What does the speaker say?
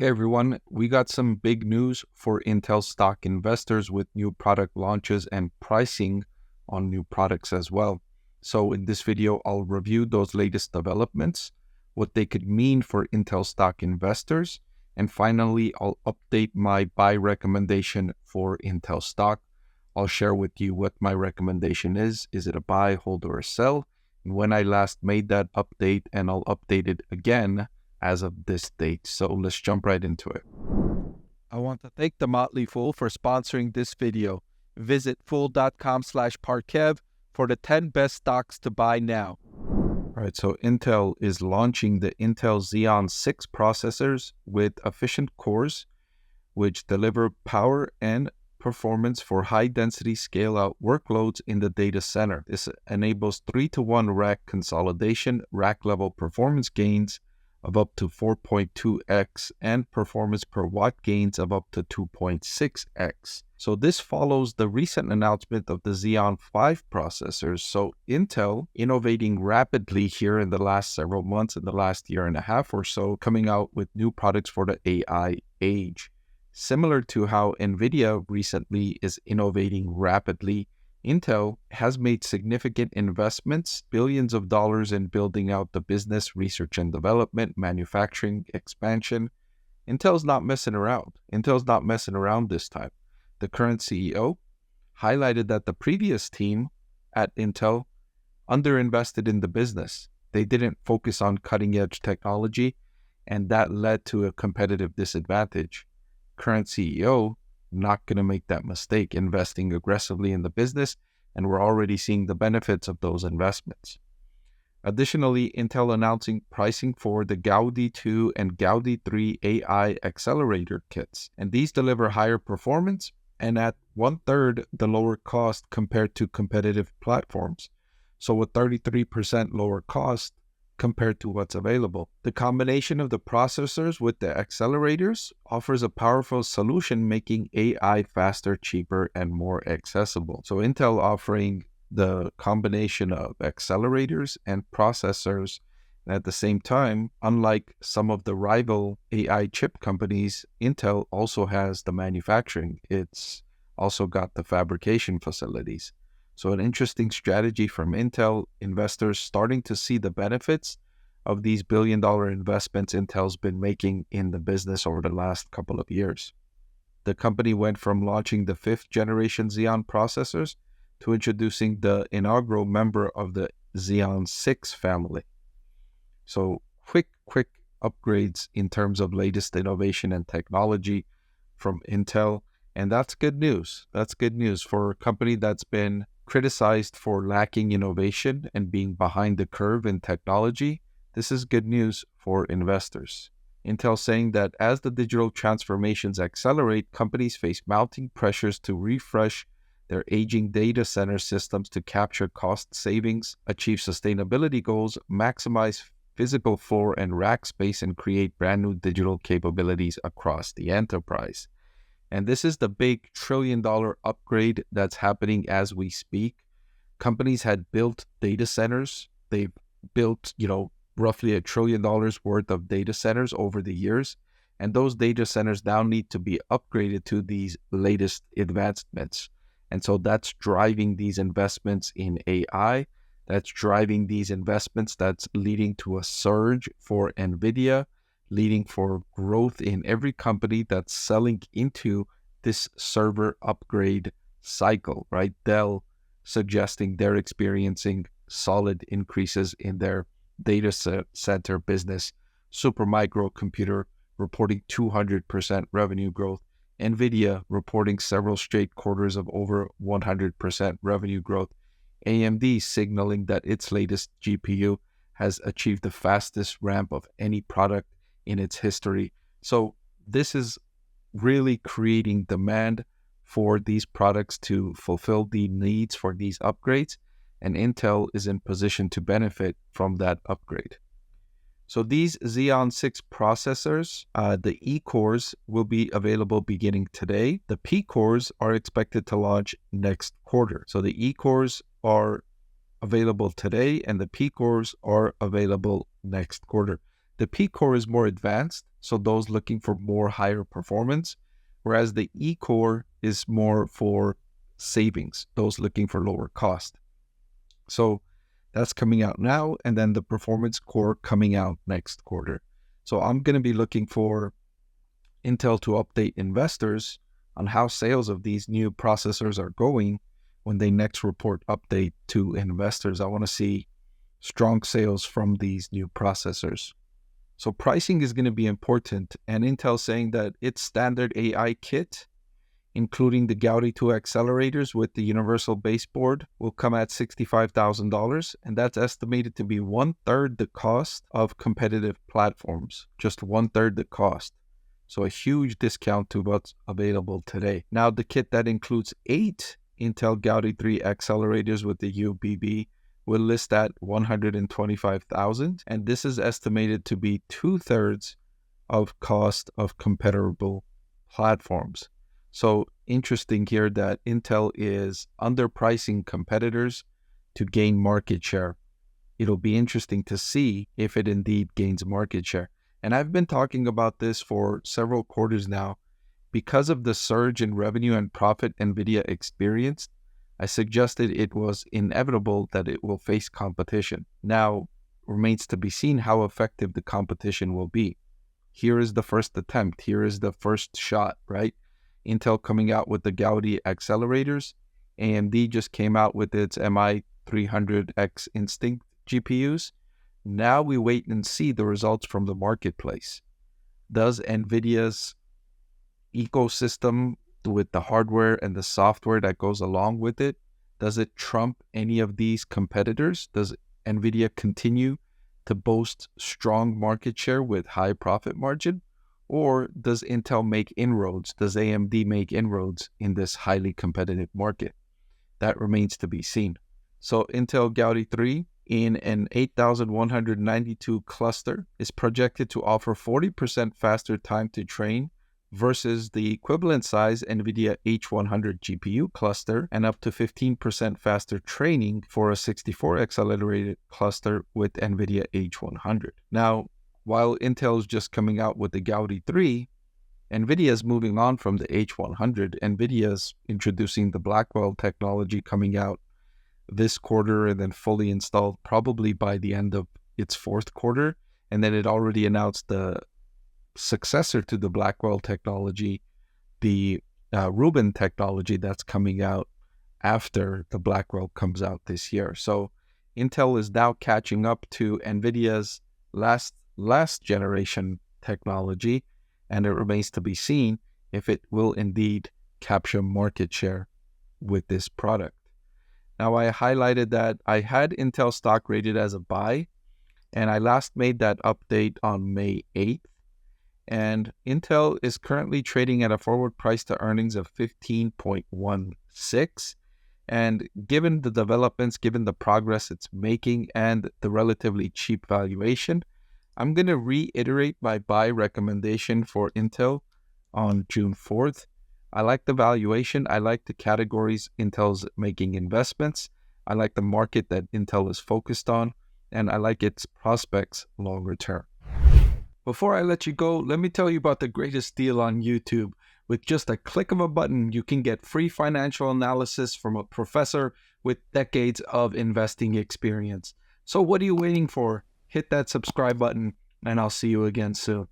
Hey everyone, we got some big news for Intel stock investors with new product launches and pricing on new products as well. So in this video, I'll review those latest developments, what they could mean for Intel stock investors, and finally, I'll update my buy recommendation for Intel stock. I'll share with you what my recommendation is. Is it a buy, hold, or a sell? And when I last made that update, and I'll update it again as of this date. So let's jump right into it. I want to thank the Motley Fool for sponsoring this video. Visit fool.com/Parkev for the 10 best stocks to buy now. All right, so Intel is launching the Intel Xeon 6 processors with efficient cores, which deliver power and performance for high-density scale-out workloads in the data center. This enables 3-to-1 rack consolidation, rack-level performance gains of up to 4.2x, and performance per watt gains of up to 2.6x. So this follows the recent announcement of the Xeon 5 processors. So Intel innovating rapidly here in the last several months, in the last year and a half or so, coming out with new products for the AI age. Similar to how NVIDIA recently is innovating rapidly, Intel has made significant investments, billions of dollars in building out the business, research and development, manufacturing, expansion. Intel's not messing around. Intel's not messing around this time. The current CEO highlighted that the previous team at Intel underinvested in the business. They didn't focus on cutting-edge technology, and that led to a competitive disadvantage. Current CEO not going to make that mistake, investing aggressively in the business, and we're already seeing the benefits of those investments. Additionally, Intel announcing pricing for the Gaudi 2 and Gaudi 3 AI accelerator kits, and these deliver higher performance and at 1/3 the lower cost compared to competitive platforms. So a 33% lower cost compared to what's available. The combination of the processors with the accelerators offers a powerful solution, making AI faster, cheaper, and more accessible. So Intel offering the combination of accelerators and processors, and at the same time, unlike some of the rival AI chip companies, Intel also has the manufacturing. It's also got the fabrication facilities. So an interesting strategy from Intel, investors starting to see the benefits of these billion-dollar investments Intel's been making in the business over the last couple of years. The company went from launching the 5th generation Xeon processors to introducing the inaugural member of the Xeon 6 family. So quick upgrades in terms of latest innovation and technology from Intel. And that's good news. That's good news for a company that's been criticized for lacking innovation and being behind the curve in technology. This is good news for investors. Intel saying that as the digital transformations accelerate, companies face mounting pressures to refresh their aging data center systems to capture cost savings, achieve sustainability goals, maximize physical floor and rack space, and create brand new digital capabilities across the enterprise. And this is the big trillion-dollar upgrade that's happening as we speak. Companies had built data centers. They've built, roughly $1 trillion worth of data centers over the years. And those data centers now need to be upgraded to these latest advancements. And so that's driving these investments in AI. That's driving these investments. That's leading to a surge for NVIDIA, leading for growth in every company that's selling into this server upgrade cycle, right? Dell suggesting they're experiencing solid increases in their data center business. Supermicro Computer reporting 200% revenue growth. NVIDIA reporting several straight quarters of over 100% revenue growth. AMD signaling that its latest GPU has achieved the fastest ramp of any product in its history. So this is really creating demand for these products to fulfill the needs for these upgrades, and Intel is in position to benefit from that upgrade. So these Xeon 6 processors, the E-cores will be available beginning today. The P-cores are expected to launch next quarter. So the E-cores are available today and the P-cores are available next quarter. The P-core is more advanced. so those looking for more higher performance, whereas the E-Core is more for savings, those looking for lower cost. So that's coming out now, and then the Performance Core coming out next quarter. So I'm going to be looking for Intel to update investors on how sales of these new processors are going when they next report update to investors. I want to see strong sales from these new processors. So pricing is going to be important, and Intel saying that its standard AI kit, including the Gaudi 2 accelerators with the universal baseboard, will come at $65,000, and that's estimated to be 1/3 the cost of competitive platforms, just 1/3 the cost. So a huge discount to what's available today. Now the kit that includes 8 Intel Gaudi 3 accelerators with the UBB will list at $125,000, and this is estimated to be 2/3 of cost of comparable platforms. So interesting here that Intel is underpricing competitors to gain market share. It'll be interesting to see if it indeed gains market share. And I've been talking about this for several quarters now. Because of the surge in revenue and profit NVIDIA experienced, I suggested it was inevitable that it will face competition. Now, remains to be seen how effective the competition will be. Here is the first attempt. Here is the first shot, right? Intel coming out with the Gaudi accelerators. AMD just came out with its MI300X Instinct GPUs. Now we wait and see the results from the marketplace. Does NVIDIA's ecosystem with the hardware and the software that goes along with it, does it trump any of these competitors? Does NVIDIA continue to boast strong market share with high profit margin? Or does Intel make inroads? Does AMD make inroads in this highly competitive market? That remains to be seen. So Intel Gaudi 3 in an 8,192 cluster is projected to offer 40% faster time to train versus the equivalent size NVIDIA H100 GPU cluster, and up to 15% faster training for a 64 accelerated cluster with NVIDIA H100. Now, while Intel is just coming out with the Gaudi 3, NVIDIA is moving on from the H100. NVIDIA is introducing the Blackwell technology coming out this quarter and then fully installed probably by the end of its fourth quarter. And then it already announced the successor to the Blackwell technology, the Rubin technology that's coming out after the Blackwell comes out this year. So Intel is now catching up to NVIDIA's last generation technology, and it remains to be seen if it will indeed capture market share with this product. Now, I highlighted that I had Intel stock rated as a buy, and I last made that update on May 8th. And Intel is currently trading at a forward price to earnings of 15.16. And given the developments, given the progress it's making, and the relatively cheap valuation, I'm going to reiterate my buy recommendation for Intel on June 4th. I like the valuation. I like the categories Intel's making investments. I like the market that Intel is focused on, and I like its prospects longer term. Before I let you go, let me tell you about the greatest deal on YouTube. With just a click of a button, you can get free financial analysis from a professor with decades of investing experience. So what are you waiting for? Hit that subscribe button, and I'll see you again soon.